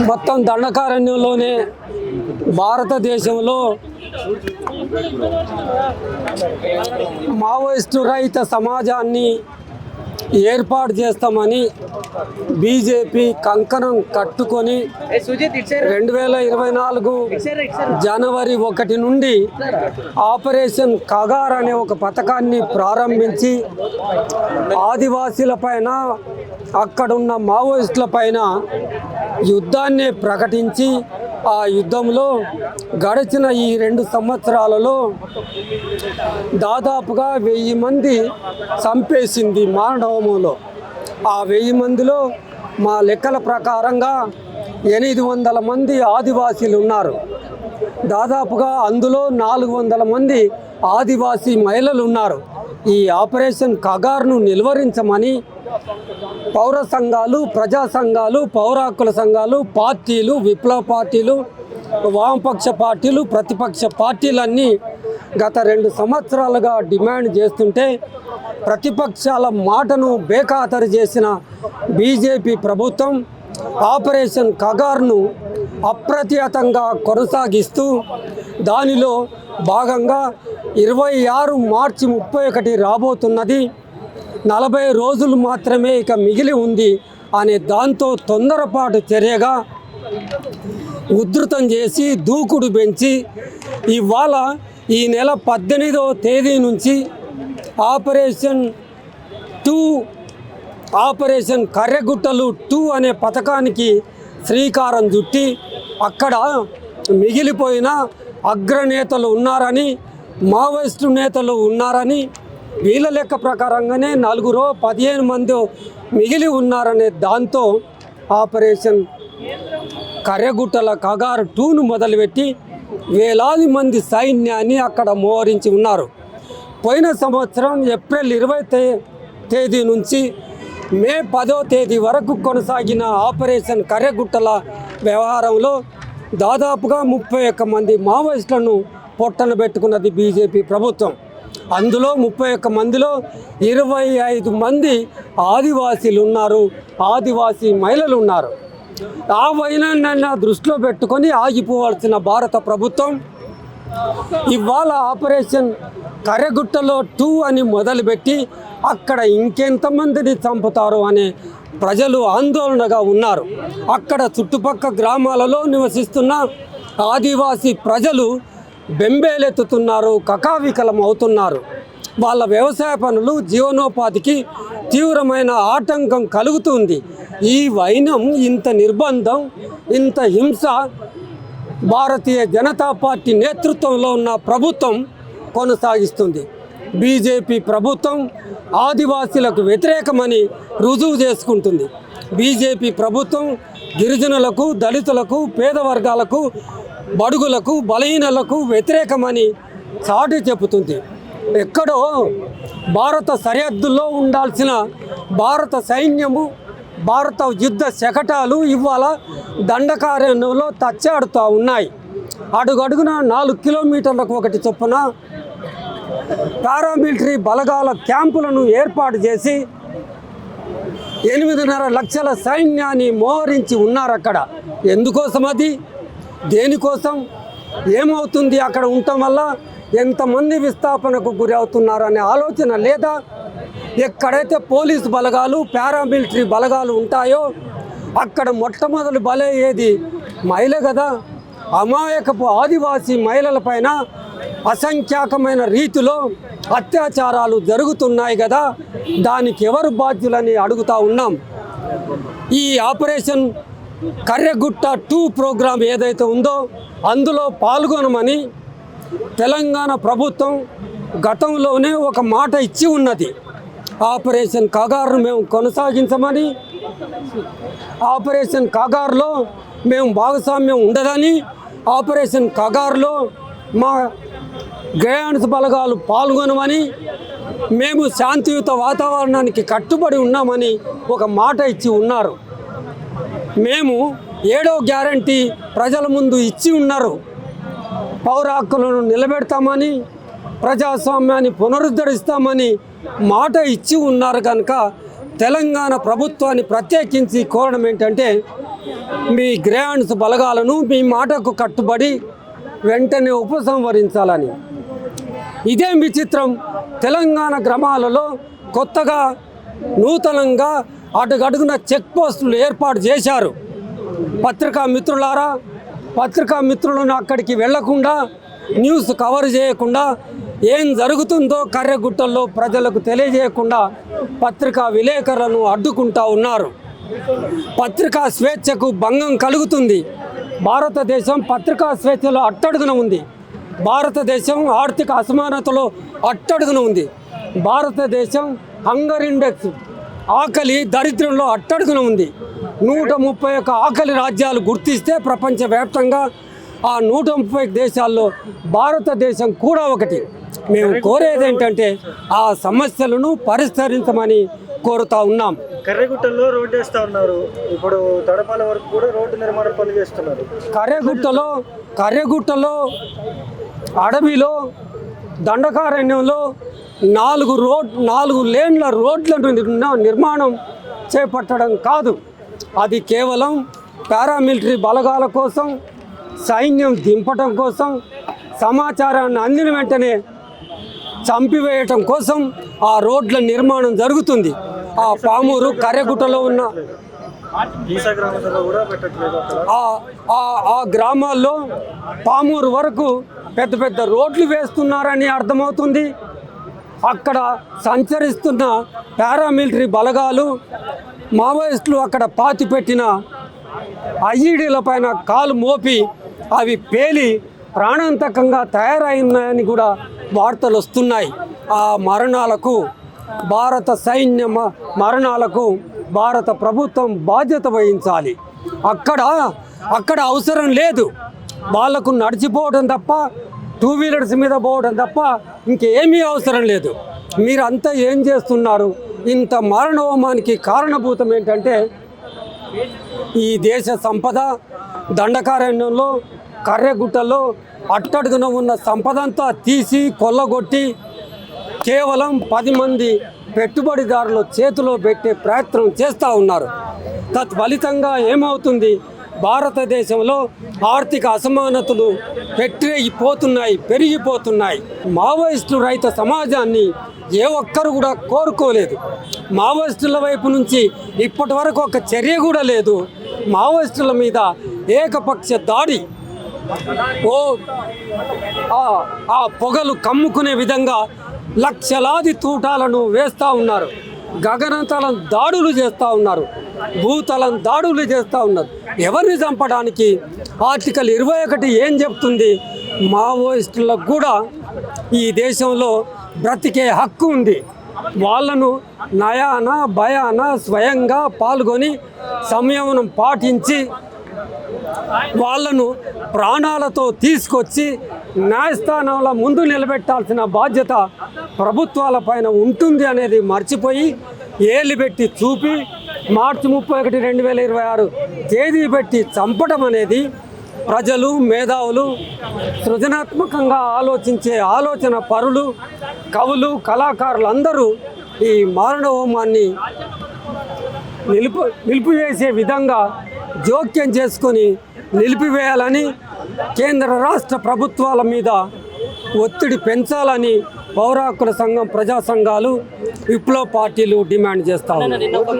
మొత్తం దండకారణ్యంలోనే భారతదేశంలో మావోయిస్టు రహిత సమాజాన్ని ఏర్పాటు చేస్తామని బీజేపీ కంకణం కట్టుకొని 2024 జనవరి 1 నుండి ఆపరేషన్ కగార్ అనే ఒక పథకాన్ని ప్రారంభించి ఆదివాసీలపైన అక్కడున్న మావోయిస్టులపైన యుద్ధాన్ని ప్రకటించి ఆ యుద్ధంలో గడిచిన ఈ 2 సంవత్సరాలలో దాదాపుగా 1000 మంది చంపేసింది మానవములో. ఆ 1000 మందిలో మా లెక్కల ప్రకారంగా 800 మంది ఆదివాసీలు ఉన్నారు. దాదాపుగా అందులో 400 మంది ఆదివాసీ మహిళలు ఉన్నారు. ఈ ఆపరేషన్ కగార్ను నిలువరించమని పౌర సంఘాలు, ప్రజా సంఘాలు, పౌర హక్కుల సంఘాలు, పార్టీలు, విప్లవ పార్టీలు, వామపక్ష పార్టీలు, ప్రతిపక్ష పార్టీలన్నీ గత 2 సంవత్సరాలుగా డిమాండ్ చేస్తుంటే ప్రతిపక్షాల మాటను బేఖాతరు చేసిన బీజేపీ ప్రభుత్వం ఆపరేషన్ కగార్ను అప్రతిహతంగా కొనసాగిస్తూ దానిలో భాగంగా 26 మార్చి 31 రాబోతున్నది. 40 రోజులు మాత్రమే ఇక మిగిలి ఉంది అనే దాంతో తొందరపాటు చర్యగా ఉధృతం చేసి దూకుడు పెంచి ఇవాళ ఈ నెల 18వ తేదీ నుంచి ఆపరేషన్ కర్రెగుట్టలు 2 అనే పథకానికి శ్రీకారం చుట్టి అక్కడ మిగిలిపోయిన అగ్రనేతలు ఉన్నారని, మావోయిస్టు నేతలు ఉన్నారని, వీళ్ళ లెక్క ప్రకారంగానే 15 మంది మిగిలి ఉన్నారనే దాంతో ఆపరేషన్ కర్రెగుట్టల కగార్ 2ను మొదలుపెట్టి వేలాది మంది సైన్యాన్ని అక్కడ మోహరించి ఉన్నారు. పోయిన సంవత్సరం ఏప్రిల్ 20వ తేదీ నుంచి మే 10వ తేదీ వరకు కొనసాగిన ఆపరేషన్ కర్రెగుట్టల వ్యవహారంలో దాదాపుగా 31 మంది మావోయిస్టులను పొట్టన పెట్టుకున్నది బీజేపీ ప్రభుత్వం. అందులో 31 మందిలో 25 మంది ఆదివాసీలు ఉన్నారు, ఆదివాసీ మహిళలు ఉన్నారు. ఆ వైనాన్ని దృష్టిలో పెట్టుకొని ఆగిపోవాల్సిన భారత ప్రభుత్వం ఇవాళ ఆపరేషన్ కర్రెగుట్టలో 2 అని మొదలుపెట్టి అక్కడ ఇంకెంతమందిని చంపుతారు అనే ప్రజలు ఆందోళనగా ఉన్నారు. అక్కడ చుట్టుపక్కల గ్రామాలలో నివసిస్తున్న ఆదివాసీ ప్రజలు బెంబేలెత్తుతున్నారు, కకావికలం అవుతున్నారు. వాళ్ళ వ్యవసాయ పనులు, జీవనోపాధికి తీవ్రమైన ఆటంకం కలుగుతుంది. ఈ వైనం, ఇంత నిర్బంధం, ఇంత హింస భారతీయ జనతా పార్టీ నేతృత్వంలో ఉన్న ప్రభుత్వం కొనసాగిస్తుంది. బీజేపీ ప్రభుత్వం ఆదివాసీలకు వ్యతిరేకమని రుజువు చేసుకుంటుంది. బీజేపీ ప్రభుత్వం గిరిజనులకు, దళితులకు, పేద వర్గాలకు, బడుగులకు, బలహీనలకు వ్యతిరేకమని చాటి చెబుతుంది. ఎక్కడో భారత సరిహద్దుల్లో ఉండాల్సిన భారత సైన్యము, భారత యుద్ధ శకటాలు ఇవాళ దండకారణ్యంలో తచ్చాడుతూ ఉన్నాయి. అడుగడుగున 4 కిలోమీటర్లకు ఒకటి చొప్పున పారామిలిటరీ బలగాల క్యాంపులను ఏర్పాటు చేసి 8.5 లక్షల సైన్యాన్ని మోహరించి ఉన్నారు. అక్కడ ఎందుకోసం, అది దేనికోసం, ఏమవుతుంది, అక్కడ ఉండటం వల్ల ఎంతమంది విస్థాపనకు గురి అవుతున్నారు అనే ఆలోచన లేదా? ఎక్కడైతే పోలీసు బలగాలు, పారామిలిటరీ బలగాలు ఉంటాయో అక్కడ మొట్టమొదటి బలయ్యేది మహిళ కదా. అమాయకపు ఆదివాసీ మహిళలపైన అసంఖ్యాకమైన రీతిలో అత్యాచారాలు జరుగుతున్నాయి కదా. దానికి ఎవరు బాధ్యులని అడుగుతూ ఉన్నాం. ఈ ఆపరేషన్ కర్రెగుట్ట 2 ప్రోగ్రాం ఏదైతే ఉందో అందులో పాల్గొనమని తెలంగాణ ప్రభుత్వం గతంలోనే ఒక మాట ఇచ్చి ఉన్నది. ఆపరేషన్ కగార్ను మేము కొనసాగించమని, ఆపరేషన్ కగార్లో మేము భాగస్వామ్యం ఉండదని, ఆపరేషన్ కగార్లో మా గ్రేయాన్స్ బలగాలు పాల్గొనమని, మేము శాంతియుత వాతావరణానికి కట్టుబడి ఉన్నామని ఒక మాట ఇచ్చి ఉన్నారు. మేము 7వ గ్యారంటీ ప్రజల ముందు ఇచ్చి ఉన్నారు. పౌర హక్కులను నిలబెడతామని, ప్రజాస్వామ్యాన్ని పునరుద్ధరిస్తామని మాట ఇచ్చి ఉన్నారు. కనుక తెలంగాణ ప్రభుత్వాన్ని ప్రత్యేకించి కోరడం ఏంటంటే మీ గ్రాండ్స్ బలగాలను మీ మాటకు కట్టుబడి వెంటనే ఉపసంహరించాలని. ఇదేం విచిత్రం, తెలంగాణ గ్రామాలలో కొత్తగా నూతనంగా అడుగడుగున చెక్ పోస్టులు ఏర్పాటు చేశారు. పత్రికా మిత్రులారా, పత్రికా మిత్రులను అక్కడికి వెళ్లకుండా, న్యూస్ కవర్ చేయకుండా, ఏం జరుగుతుందో కర్రెగుట్టల్లో ప్రజలకు తెలియజేయకుండా పత్రికా విలేకరులను అడ్డుకుంటా ఉన్నారు. పత్రికా స్వేచ్ఛకు భంగం కలుగుతుంది. భారతదేశం పత్రికా స్వేచ్ఛలో అట్టడుగున ఉంది. భారతదేశం ఆర్థిక అసమానతలో అట్టడుగున ఉంది. భారతదేశం హంగర్ ఇండెక్స్, ఆకలి దరిద్రంలో అట్టడుగున ఉంది. 131 ఆకలి రాజ్యాలు గుర్తిస్తే ప్రపంచవ్యాప్తంగా ఆ 130 దేశాల్లో భారతదేశం కూడా ఒకటి. మేము కోరేది ఏంటంటే ఆ సమస్యలను పరిష్కరించమని కోరుతా ఉన్నాం. కర్రెగుట్టలో రోడ్డు వేస్తూ ఉన్నారు. ఇప్పుడు తడపాల వరకు కూడా రోడ్డు నిర్మాణ పనులు చేస్తున్నారు. కర్రెగుట్టలో అడవిలో దండకారణ్యంలో 4 లేన్ల రోడ్ల నిర్మాణం చేపట్టడం కాదు. అది కేవలం పారామిలిటరీ బలగాల కోసం, సైన్యం దింపటం కోసం, సమాచారాన్ని అందిన వెంటనే చంపివేయటం కోసం ఆ రోడ్ల నిర్మాణం జరుగుతుంది. ఆ పామూరు కర్రెగుట్టలో ఉన్న ఆ గ్రామాల్లో పామూరు వరకు పెద్ద పెద్ద రోడ్లు వేస్తున్నారని అర్థమవుతుంది. అక్కడ సంచరిస్తున్న పారామిలిటరీ బలగాలు, మావోయిస్టులు అక్కడ పాతిపెట్టిన ఐఈడీల పైన కాలు మోపి అవి పేలి ప్రాణాంతకంగా తయారైనాయని కూడా వార్తలు వస్తున్నాయి. ఆ మరణాలకు, భారత సైన్య మరణాలకు భారత ప్రభుత్వం బాధ్యత వహించాలి. అక్కడ అవసరం లేదు. వాళ్లకు నడిచిపోవడం తప్ప, 2 వీలర్స్ మీద పోవడం తప్ప ఇంకేమీ అవసరం లేదు. మీరంతా ఏం చేస్తున్నారు? ఇంత మరణోమానికి కారణభూతం ఏంటంటే ఈ దేశ సంపద దండకారణ్యంలో, కర్రెగుట్టలో అట్టడుగున ఉన్న సంపదంతా తీసి కొల్లగొట్టి కేవలం 10 మంది పెట్టుబడిదారుల చేతిలో పెట్టే ప్రయత్నం చేస్తూ ఉన్నారు. తత్ఫలితంగా ఏమవుతుంది? భారతదేశంలో ఆర్థిక అసమానతలు పెరిగిపోతున్నాయి. మావోయిస్టు రహిత సమాజాన్ని ఏ ఒక్కరు కూడా కోరుకోలేదు. మావోయిస్టుల వైపు నుంచి ఇప్పటి వరకు ఒక చర్య కూడా లేదు. మావోయిస్టుల మీద ఏకపక్ష దాడి, ఆ పొగలు కమ్ముకునే విధంగా లక్షలాది తూటాలను వేస్తూ ఉన్నారు. గగనతలం దాడులు చేస్తూ ఉన్నారు. భూతలం దాడులు చేస్తూ ఉన్నారు. ఎవరిని చంపడానికి? ఆర్టికల్ 21 ఏం చెప్తుంది? మావోయిస్టులకు కూడా ఈ దేశంలో బ్రతికే హక్కు ఉంది. వాళ్ళను నయాన భయాన స్వయంగా పాల్గొని సంయమనం పాటించి వాళ్ళను ప్రాణాలతో తీసుకొచ్చి న్యాయస్థానంలో ముందు నిలబెట్టాల్సిన బాధ్యత ప్రభుత్వాల పైన ఉంటుంది అనేది మర్చిపోయి ఏలు పెట్టి చూపి మార్చి 31, 2026 తేదీ పెట్టి చంపడం అనేది ప్రజలు, మేధావులు, సృజనాత్మకంగా ఆలోచించే ఆలోచన పరులు, కవులు, కళాకారులు అందరూ ఈ మారణ హోమాన్ని నిలిపివేసే విధంగా జోక్యం చేసుకొని నిలిపివేయాలని, కేంద్ర రాష్ట్ర ప్రభుత్వాల మీద ఒత్తిడి పెంచాలని పౌర హక్కుల సంఘం, ప్రజా సంఘాలు, విప్లవ పార్టీలు డిమాండ్ చేస్తా ఉన్నాయి.